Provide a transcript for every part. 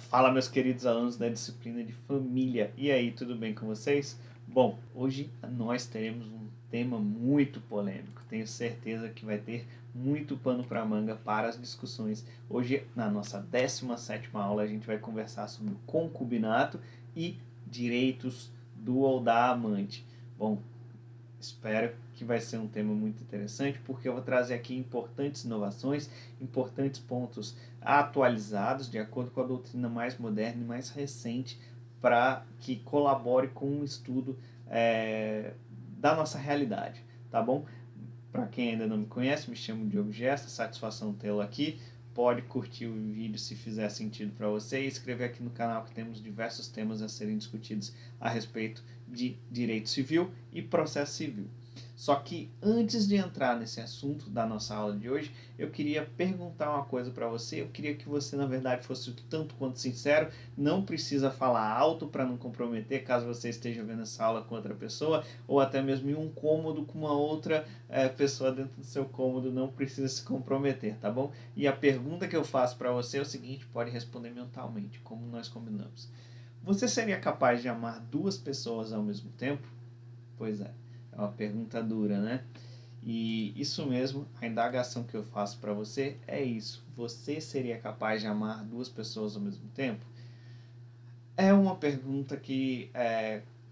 Fala, meus queridos alunos da disciplina de família. E aí, tudo bem com vocês? Bom, hoje nós teremos um tema muito polêmico. Tenho certeza que vai ter muito pano para manga para as discussões. Hoje, na nossa 17ª aula, a gente vai conversar sobre o concubinato e direitos do ou da amante. Bom, espero que vai ser um tema muito interessante, porque eu vou trazer aqui importantes inovações, importantes pontos atualizados, de acordo com a doutrina mais moderna e mais recente, para que colabore com um estudo da nossa realidade, tá bom? Para quem ainda não me conhece, me chamo Diogo Gesta, satisfação tê-lo aqui. Pode curtir o vídeo se fizer sentido para você e inscrever aqui no canal, que temos diversos temas a serem discutidos a respeito de direito civil e processo civil. Só que antes de entrar nesse assunto da nossa aula de hoje, eu queria perguntar uma coisa para você. Eu queria que você, na verdade, fosse tanto quanto sincero. Não precisa falar alto para não comprometer, caso você esteja vendo essa aula com outra pessoa, ou até mesmo em um cômodo com uma outra pessoa dentro do seu cômodo. Não precisa se comprometer, tá bom? E a pergunta que eu faço para você é o seguinte, pode responder mentalmente, como nós combinamos. Você seria capaz de amar duas pessoas ao mesmo tempo? Pois é uma pergunta dura, né? E isso mesmo, a indagação que eu faço para você é isso. Você seria capaz de amar duas pessoas ao mesmo tempo? É uma pergunta que,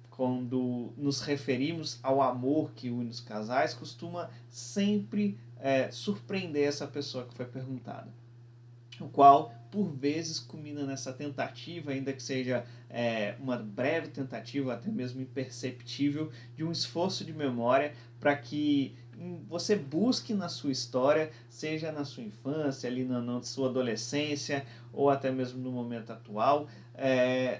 quando nos referimos ao amor que une os casais, costuma sempre surpreender essa pessoa que foi perguntada, o qual por vezes culmina nessa tentativa, ainda que seja uma breve tentativa, até mesmo imperceptível, de um esforço de memória para que você busque na sua história, seja na sua infância, ali na sua adolescência, ou até mesmo no momento atual,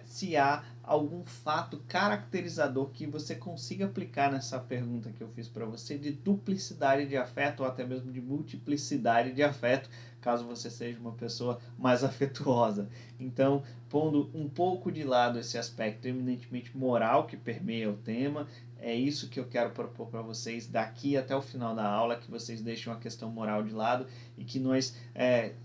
se há algum fato caracterizador que você consiga aplicar nessa pergunta que eu fiz para você, de duplicidade de afeto, ou até mesmo de multiplicidade de afeto, caso você seja uma pessoa mais afetuosa. Então, pondo um pouco de lado esse aspecto eminentemente moral que permeia o tema, é isso que eu quero propor para vocês daqui até o final da aula, que vocês deixem a questão moral de lado e que nós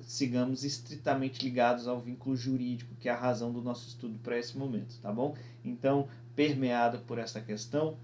sigamos estritamente ligados ao vínculo jurídico, que é a razão do nosso estudo para esse momento, tá bom? Então, permeado por essa questão,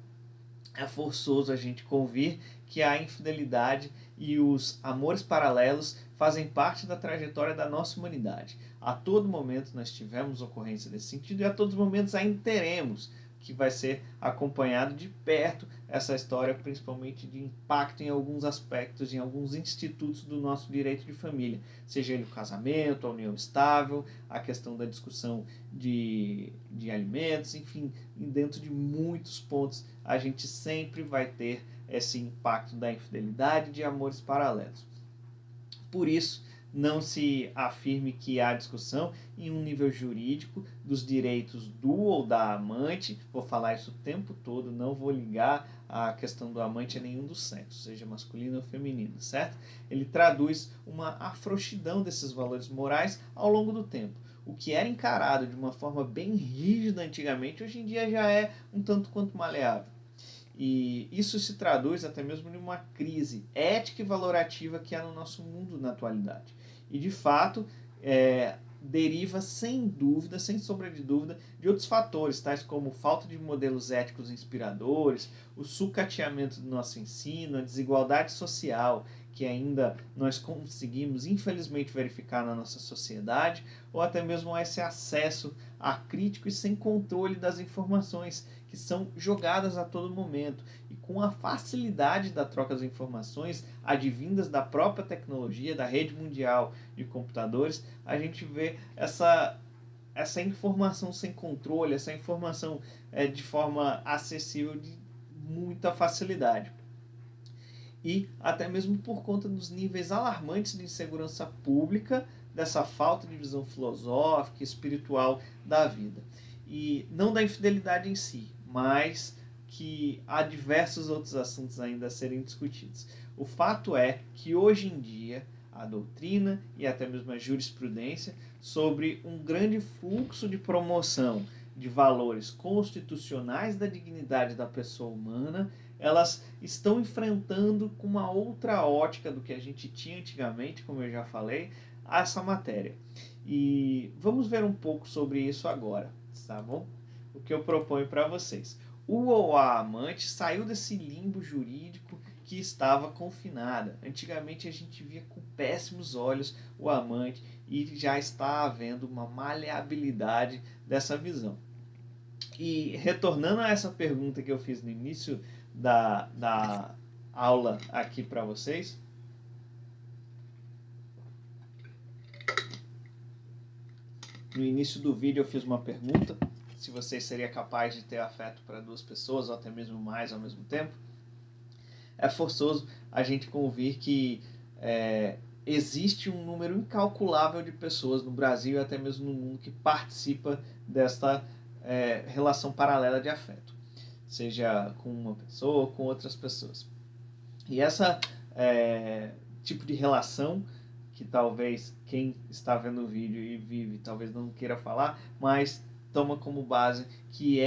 é forçoso a gente convir que a infidelidade e os amores paralelos fazem parte da trajetória da nossa humanidade. A todo momento nós tivemos ocorrência desse sentido e a todos os momentos ainda teremos, que vai ser acompanhado de perto essa história, principalmente de impacto em alguns aspectos, em alguns institutos do nosso direito de família, seja ele o casamento, a união estável, a questão da discussão de alimentos, enfim, dentro de muitos pontos a gente sempre vai ter esse impacto da infidelidade e de amores paralelos. Por isso, não se afirme que há discussão em um nível jurídico dos direitos do ou da amante. Vou falar isso o tempo todo, não vou ligar a questão do amante a nenhum dos sexos, seja masculino ou feminino, certo? Ele traduz uma afrouxidão desses valores morais ao longo do tempo. O que era encarado de uma forma bem rígida antigamente, hoje em dia já é um tanto quanto maleável. E isso se traduz até mesmo em uma crise ética e valorativa que há no nosso mundo na atualidade. E, de fato, deriva sem dúvida, sem sombra de dúvida, de outros fatores, tais como falta de modelos éticos inspiradores, o sucateamento do nosso ensino, a desigualdade social, que ainda nós conseguimos, infelizmente, verificar na nossa sociedade, ou até mesmo esse acesso acrítico e sem controle das informações, que são jogadas a todo momento, e com a facilidade da troca das informações advindas da própria tecnologia, da rede mundial de computadores, a gente vê essa informação sem controle, essa informação de forma acessível de muita facilidade. E até mesmo por conta dos níveis alarmantes de insegurança pública, dessa falta de visão filosófica e espiritual da vida. E não da infidelidade em si, mas que há diversos outros assuntos ainda a serem discutidos. O fato é que hoje em dia a doutrina e até mesmo a jurisprudência sobre um grande fluxo de promoção de valores constitucionais da dignidade da pessoa humana, elas estão enfrentando com uma outra ótica do que a gente tinha antigamente, como eu já falei, essa matéria. E vamos ver um pouco sobre isso agora, tá bom? O que eu proponho para vocês. O ou a amante saiu desse limbo jurídico que estava confinada. Antigamente a gente via com péssimos olhos o amante e já está havendo uma maleabilidade dessa visão. E retornando a essa pergunta que eu fiz no início da aula aqui para vocês, no início do vídeo eu fiz uma pergunta, se você seria capaz de ter afeto para duas pessoas, ou até mesmo mais ao mesmo tempo. É forçoso a gente convir que existe um número incalculável de pessoas no Brasil e até mesmo no mundo que participa desta relação paralela de afeto, seja com uma pessoa ou com outras pessoas. E essa tipo de relação, que talvez quem está vendo o vídeo e vive talvez não queira falar, mas toma como base que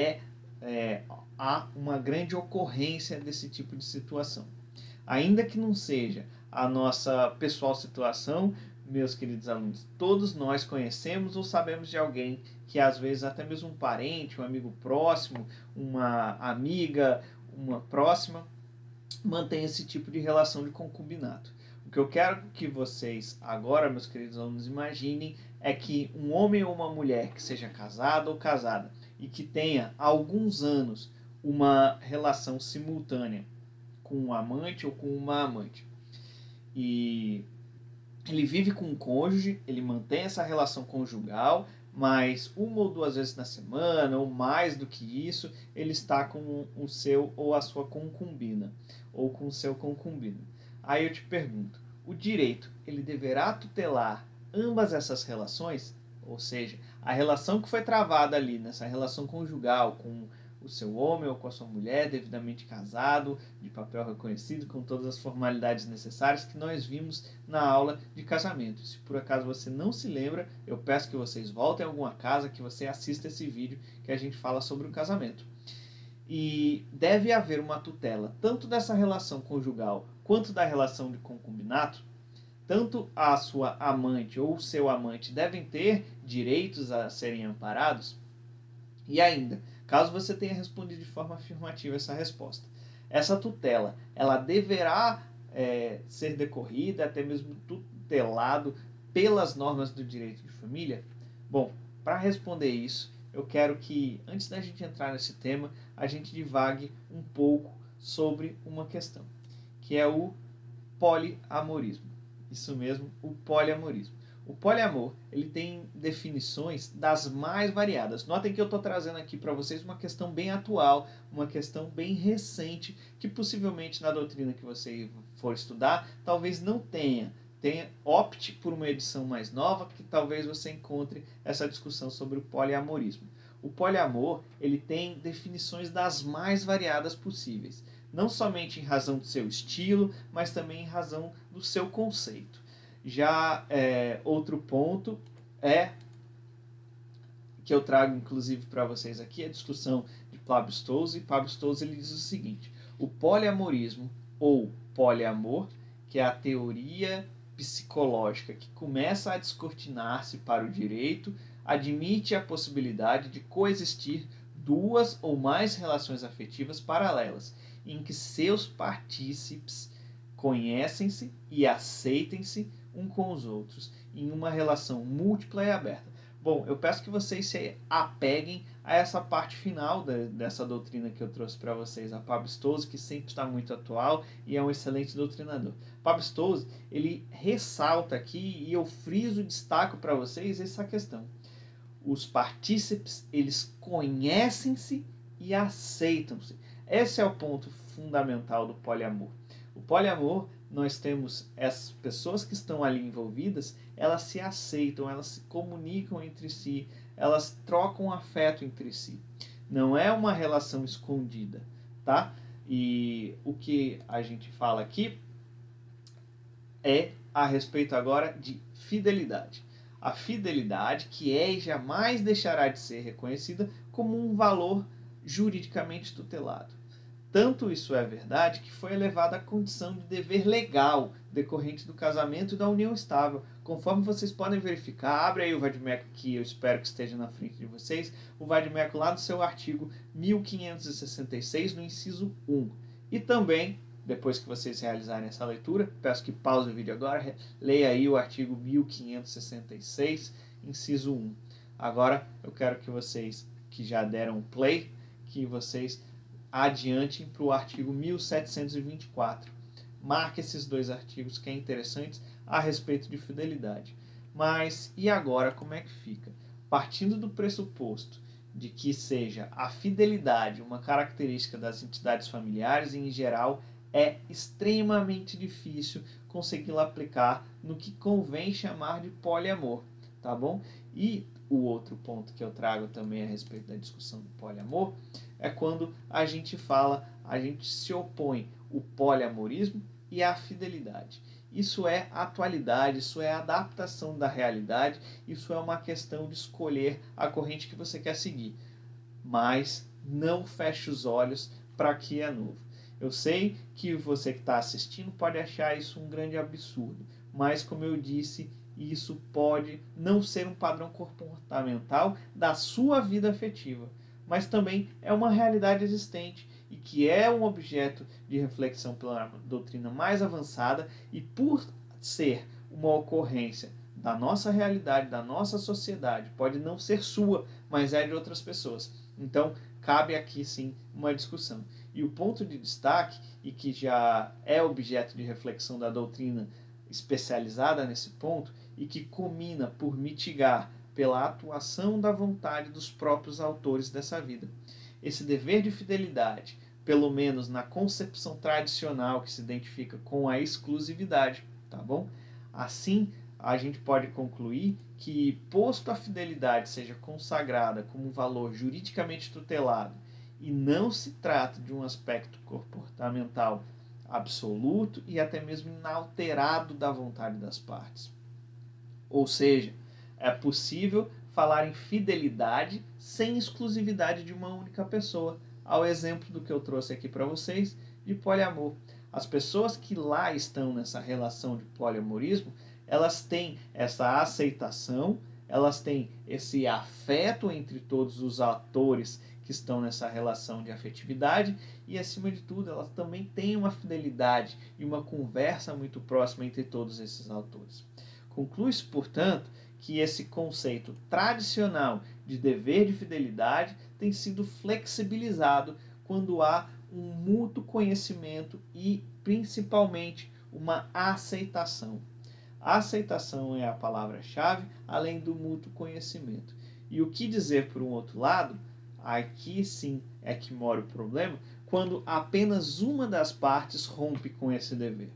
há uma grande ocorrência desse tipo de situação. Ainda que não seja a nossa pessoal situação, meus queridos alunos, todos nós conhecemos ou sabemos de alguém que às vezes até mesmo um parente, um amigo próximo, uma amiga, uma próxima, mantém esse tipo de relação de concubinato. O que eu quero que vocês agora, meus queridos alunos, imaginem é que um homem ou uma mulher que seja casado ou casada e que tenha há alguns anos uma relação simultânea com um amante ou com uma amante, e ele vive com um cônjuge, ele mantém essa relação conjugal, mas uma ou duas vezes na semana, ou mais do que isso, ele está com o seu ou a sua concubina, ou com o seu concubino. Aí eu te pergunto, o direito, ele deverá tutelar ambas essas relações? Ou seja, a relação que foi travada ali, nessa relação conjugal, com o seu homem ou com a sua mulher, devidamente casado, de papel reconhecido, com todas as formalidades necessárias que nós vimos na aula de casamento. Se por acaso você não se lembra, eu peço que vocês voltem a alguma casa, que você assista esse vídeo que a gente fala sobre o casamento. E deve haver uma tutela tanto dessa relação conjugal quanto da relação de concubinato. Tanto a sua amante ou o seu amante devem ter direitos a serem amparados. E ainda, caso você tenha respondido de forma afirmativa essa resposta, essa tutela, ela deverá ser decorrida, até mesmo tutelado pelas normas do direito de família? Bom, para responder isso, eu quero que, antes da gente entrar nesse tema, a gente divague um pouco sobre uma questão, que é o poliamorismo. Isso mesmo, o poliamorismo. O poliamor, ele tem definições das mais variadas. Notem que eu estou trazendo aqui para vocês uma questão bem atual, uma questão bem recente, que possivelmente na doutrina que você for estudar, talvez não tenha. Opte por uma edição mais nova, que talvez você encontre essa discussão sobre o poliamorismo. O poliamor, ele tem definições das mais variadas possíveis. Não somente em razão do seu estilo, mas também em razão do seu conceito. Já outro ponto que eu trago inclusive para vocês aqui, a discussão de Pablo Stolze. Pablo Stolze ele diz o seguinte: o poliamorismo ou poliamor, que é a teoria psicológica que começa a descortinar-se para o direito, admite a possibilidade de coexistir duas ou mais relações afetivas paralelas, em que seus partícipes conhecem-se e aceitem-se um com os outros, em uma relação múltipla e aberta. Bom, eu peço que vocês se apeguem a essa parte final dessa doutrina que eu trouxe para vocês, a Pablo Stolze, que sempre está muito atual e é um excelente doutrinador. Pablo Stolze, ele ressalta aqui, e eu friso e destaco para vocês essa questão. Os partícipes, eles conhecem-se e aceitam-se. Esse é o ponto fundamental do poliamor. O poliamor, nós temos as pessoas que estão ali envolvidas, elas se aceitam, elas se comunicam entre si, elas trocam afeto entre si. Não é uma relação escondida, tá? E o que a gente fala aqui é a respeito agora de fidelidade. A fidelidade que é e jamais deixará de ser reconhecida como um valor juridicamente tutelado. Tanto isso é verdade que foi elevada à condição de dever legal decorrente do casamento e da união estável. Conforme vocês podem verificar, abre aí o Vadimeco que eu espero que esteja na frente de vocês, o Vadimeco lá no seu artigo 1566, no inciso 1. E também, depois que vocês realizarem essa leitura, peço que pause o vídeo agora, leia aí o artigo 1566, inciso 1. Agora eu quero que vocês, que já deram play, que vocês adiante para o artigo 1724. Marque esses dois artigos que é interessantes a respeito de fidelidade. Mas e agora como é que fica? Partindo do pressuposto de que seja a fidelidade uma característica das entidades familiares e em geral é extremamente difícil consegui-la aplicar no que convém chamar de poliamor, tá bom? E o outro ponto que eu trago também a respeito da discussão do poliamor é quando a gente se opõe o poliamorismo e a fidelidade. Isso é atualidade, isso é adaptação da realidade, isso é uma questão de escolher a corrente que você quer seguir. Mas não feche os olhos para que é novo. Eu sei que você que está assistindo pode achar isso um grande absurdo, mas como eu disse, isso pode não ser um padrão comportamental da sua vida afetiva, mas também é uma realidade existente e que é um objeto de reflexão pela doutrina mais avançada e por ser uma ocorrência da nossa realidade, da nossa sociedade, pode não ser sua, mas é de outras pessoas. Então, cabe aqui sim uma discussão. E o ponto de destaque, e que já é objeto de reflexão da doutrina especializada nesse ponto, e que culmina por mitigar pela atuação da vontade dos próprios autores dessa vida. Esse dever de fidelidade, pelo menos na concepção tradicional que se identifica com a exclusividade, tá bom? Assim, a gente pode concluir que, posto a fidelidade seja consagrada como um valor juridicamente tutelado e não se trata de um aspecto comportamental absoluto e até mesmo inalterado da vontade das partes. Ou seja, é possível falar em fidelidade sem exclusividade de uma única pessoa, ao exemplo do que eu trouxe aqui para vocês de poliamor. As pessoas que lá estão nessa relação de poliamorismo, elas têm essa aceitação, elas têm esse afeto entre todos os atores que estão nessa relação de afetividade e, acima de tudo, elas também têm uma fidelidade e uma conversa muito próxima entre todos esses autores. Conclui-se, portanto, que esse conceito tradicional de dever de fidelidade tem sido flexibilizado quando há um mútuo conhecimento e, principalmente, uma aceitação. A aceitação é a palavra-chave, além do mútuo conhecimento. E o que dizer, por um outro lado, aqui sim é que mora o problema, quando apenas uma das partes rompe com esse dever,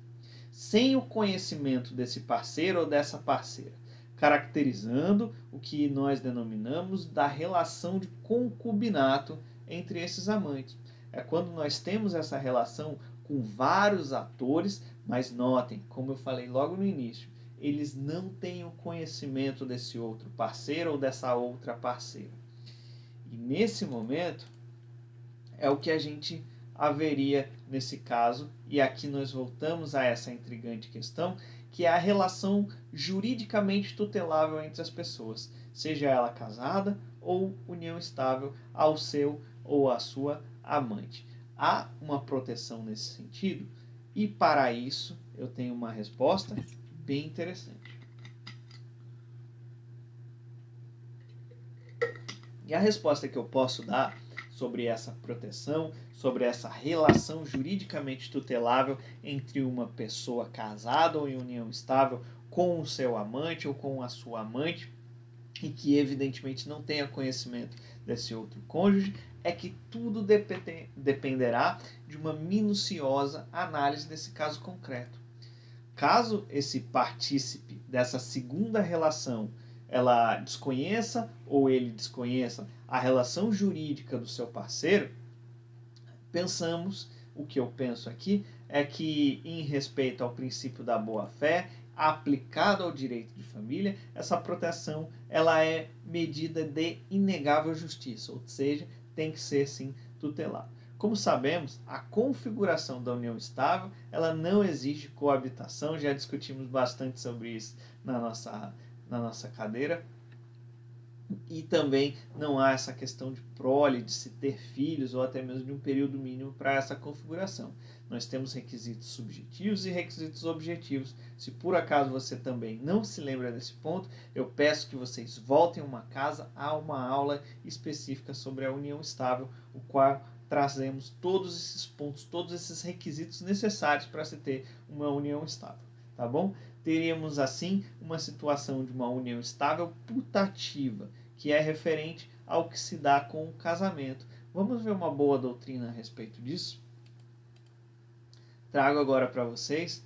sem o conhecimento desse parceiro ou dessa parceira, caracterizando o que nós denominamos da relação de concubinato entre esses amantes. É quando nós temos essa relação com vários atores, mas notem, como eu falei logo no início, eles não têm o conhecimento desse outro parceiro ou dessa outra parceira. E nesse momento é o que a gente haveria nesse caso, e aqui nós voltamos a essa intrigante questão, que é a relação juridicamente tutelável entre as pessoas, seja ela casada ou união estável ao seu ou à sua amante. Há uma proteção nesse sentido, e para isso eu tenho uma resposta bem interessante. E a resposta que eu posso dar sobre essa proteção, sobre essa relação juridicamente tutelável entre uma pessoa casada ou em união estável com o seu amante ou com a sua amante, e que evidentemente não tenha conhecimento desse outro cônjuge, é que tudo dependerá de uma minuciosa análise desse caso concreto. Caso esse partícipe dessa segunda relação ela desconheça ou ele desconheça a relação jurídica do seu parceiro, o que eu penso aqui é que, em respeito ao princípio da boa-fé, aplicado ao direito de família, essa proteção ela é medida de inegável justiça, ou seja, tem que ser sim tutelada. Como sabemos, a configuração da união estável, ela não exige coabitação, já discutimos bastante sobre isso na nossa cadeira. E também não há essa questão de prole, de se ter filhos, ou até mesmo de um período mínimo para essa configuração. Nós temos requisitos subjetivos e requisitos objetivos. Se por acaso você também não se lembra desse ponto, eu peço que vocês voltem a uma casa a uma aula específica sobre a união estável, o qual trazemos todos esses pontos, todos esses requisitos necessários para se ter uma união estável, tá bom? Teríamos assim uma situação de uma união estável putativa, que é referente ao que se dá com o casamento. Vamos ver uma boa doutrina a respeito disso? Trago agora para vocês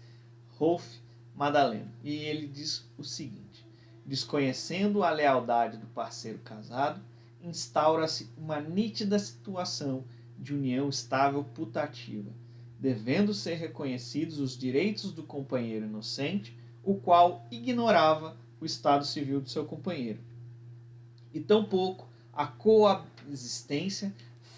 Rolf Madaleno, e ele diz o seguinte: desconhecendo a lealdade do parceiro casado, instaura-se uma nítida situação de união estável putativa, devendo ser reconhecidos os direitos do companheiro inocente, o qual ignorava o estado civil do seu companheiro, e tampouco a coexistência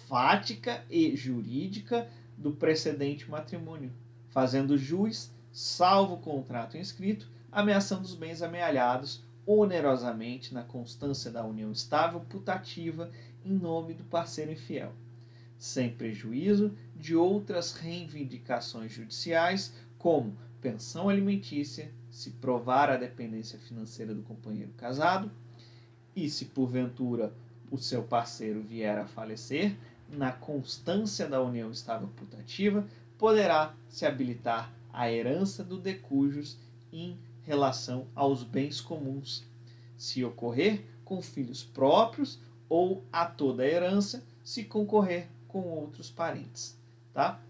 fática e jurídica do precedente matrimônio, fazendo jus, salvo o contrato inscrito, ameaçando os bens amealhados onerosamente na constância da união estável putativa em nome do parceiro infiel, sem prejuízo de outras reivindicações judiciais, como pensão alimentícia, se provar a dependência financeira do companheiro casado, e se porventura o seu parceiro vier a falecer, na constância da união estável putativa, poderá se habilitar a herança do decujus em relação aos bens comuns, se ocorrer com filhos próprios, ou a toda a herança, se concorrer com outros parentes, tá?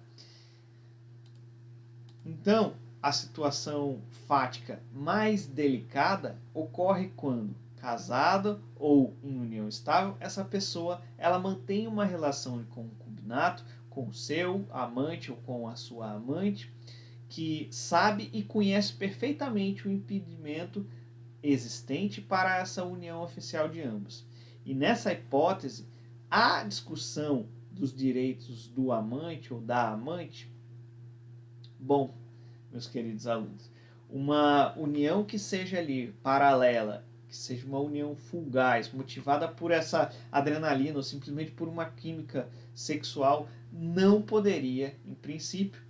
Então, a situação fática mais delicada ocorre quando, casada ou em união estável, essa pessoa ela mantém uma relação de concubinato com o seu amante ou com a sua amante, que sabe e conhece perfeitamente o impedimento existente para essa união oficial de ambos. E nessa hipótese, a discussão dos direitos do amante ou da amante, bom, meus queridos alunos, uma união que seja ali paralela, que seja uma união fugaz, motivada por essa adrenalina ou simplesmente por uma química sexual, não poderia, em princípio,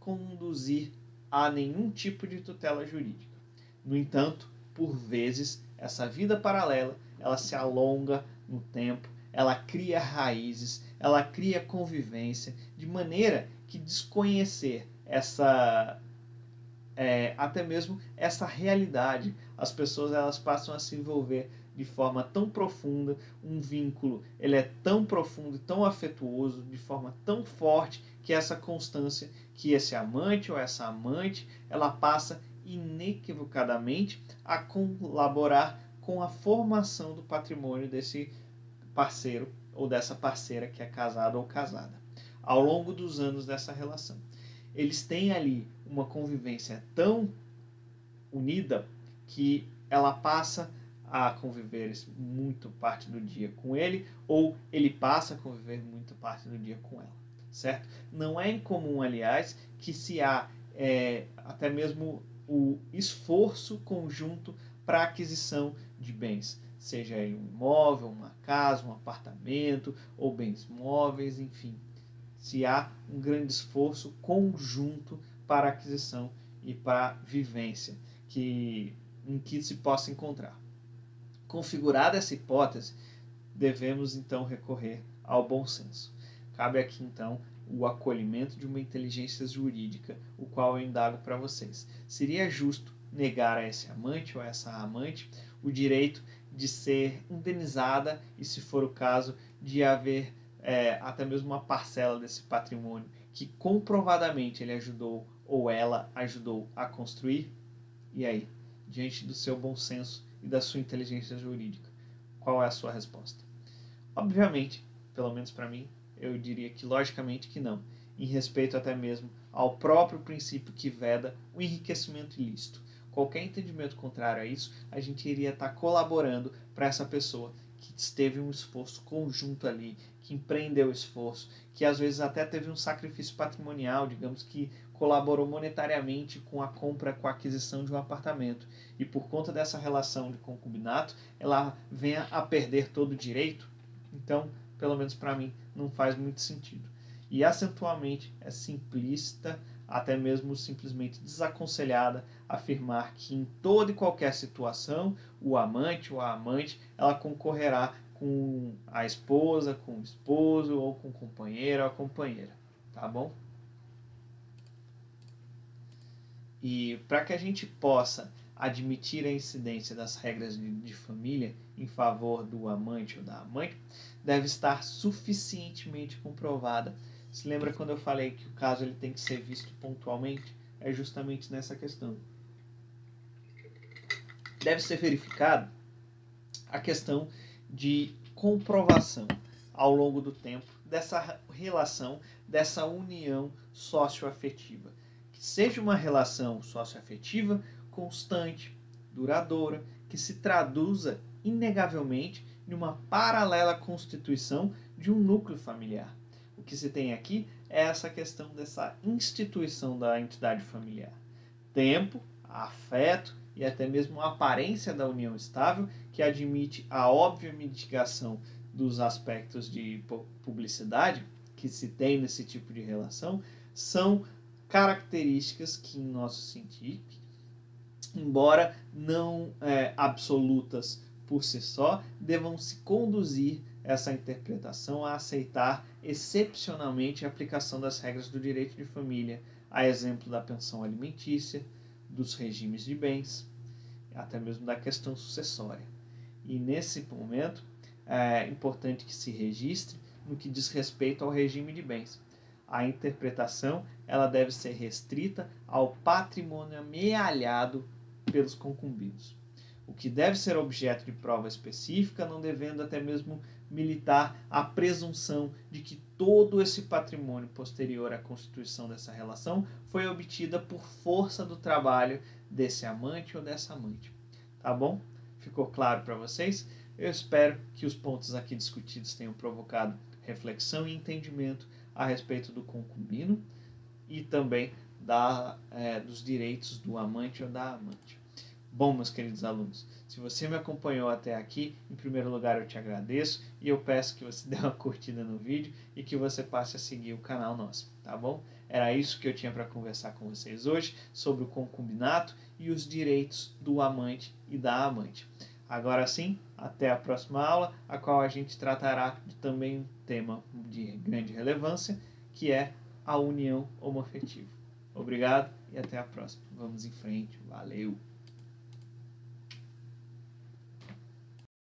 conduzir a nenhum tipo de tutela jurídica. No entanto, por vezes, essa vida paralela, ela se alonga no tempo, ela cria raízes, ela cria convivência, de maneira que desconhecer até mesmo essa realidade, as pessoas elas passam a se envolver de forma tão profunda, um vínculo ele é tão profundo e tão afetuoso, de forma tão forte, que essa constância, que esse amante ou essa amante, ela passa inequivocadamente a colaborar com a formação do patrimônio desse parceiro ou dessa parceira que é casada ou casada, ao longo dos anos dessa relação. Eles têm ali uma convivência tão unida que ela passa a conviver muito parte do dia com ele, ou ele passa a conviver muito parte do dia com ela, certo? Não é incomum, aliás, que se há até mesmo o esforço conjunto para a aquisição de bens, seja ele um imóvel, uma casa, um apartamento, ou bens móveis, enfim. Se há um grande esforço conjunto para a aquisição e para a vivência em que se possa encontrar. Configurada essa hipótese, devemos então recorrer ao bom senso. Cabe aqui então o acolhimento de uma inteligência jurídica, o qual eu indago para vocês. Seria justo negar a esse amante ou a essa amante o direito de ser indenizada e, se for o caso, de haver até mesmo uma parcela desse patrimônio que comprovadamente ele ajudou ou ela ajudou a construir? E aí, diante do seu bom senso e da sua inteligência jurídica, qual é a sua resposta? Obviamente, pelo menos para mim, eu diria que logicamente que não, em respeito até mesmo ao próprio princípio que veda o enriquecimento ilícito. Qualquer entendimento contrário a isso, a gente iria estar colaborando para essa pessoa que teve um esforço conjunto ali, que empreendeu esforço, que às vezes até teve um sacrifício patrimonial, digamos que colaborou monetariamente com a compra, com a aquisição de um apartamento. E por conta dessa relação de concubinato, ela venha a perder todo o direito. Então, pelo menos para mim, não faz muito sentido. E acentualmente é simplista, até mesmo simplesmente desaconselhada, afirmar que em toda e qualquer situação, o amante ou a amante, ela concorrerá com a esposa, com o esposo, ou com o companheiro ou a companheira. Tá bom? E para que a gente possa admitir a incidência das regras de família em favor do amante ou da amante, deve estar suficientemente comprovada. Se lembra quando eu falei que o caso ele tem que ser visto pontualmente? É justamente nessa questão. Deve ser verificado a questão de comprovação ao longo do tempo dessa relação, dessa união socioafetiva. Que seja uma relação socioafetiva constante, duradoura, que se traduza inegavelmente em uma paralela constituição de um núcleo familiar. O que se tem aqui é essa questão dessa instituição da entidade familiar. Tempo, afeto e até mesmo a aparência da união estável, que admite a óbvia mitigação dos aspectos de publicidade que se tem nesse tipo de relação, são características que, em nosso sentido, embora não absolutas por si só, devam se conduzir essa interpretação a aceitar excepcionalmente a aplicação das regras do direito de família, a exemplo da pensão alimentícia, dos regimes de bens, até mesmo da questão sucessória. E nesse momento é importante que se registre no que diz respeito ao regime de bens. A interpretação ela deve ser restrita ao patrimônio amealhado pelos concubinos, o que deve ser objeto de prova específica, não devendo até mesmo militar a presunção de que todo esse patrimônio posterior à constituição dessa relação foi obtida por força do trabalho desse amante ou dessa amante. Tá bom? Ficou claro para vocês? Eu espero que os pontos aqui discutidos tenham provocado reflexão e entendimento a respeito do concubino e também dos direitos do amante ou da amante. Bom, meus queridos alunos, se você me acompanhou até aqui, em primeiro lugar eu te agradeço e eu peço que você dê uma curtida no vídeo e que você passe a seguir o canal nosso, tá bom? Era isso que eu tinha para conversar com vocês hoje sobre o concubinato e os direitos do amante e da amante. Agora sim, até a próxima aula, a qual a gente tratará de também um tema de grande relevância, que é a união homoafetiva. Obrigado e até a próxima. Vamos em frente. Valeu!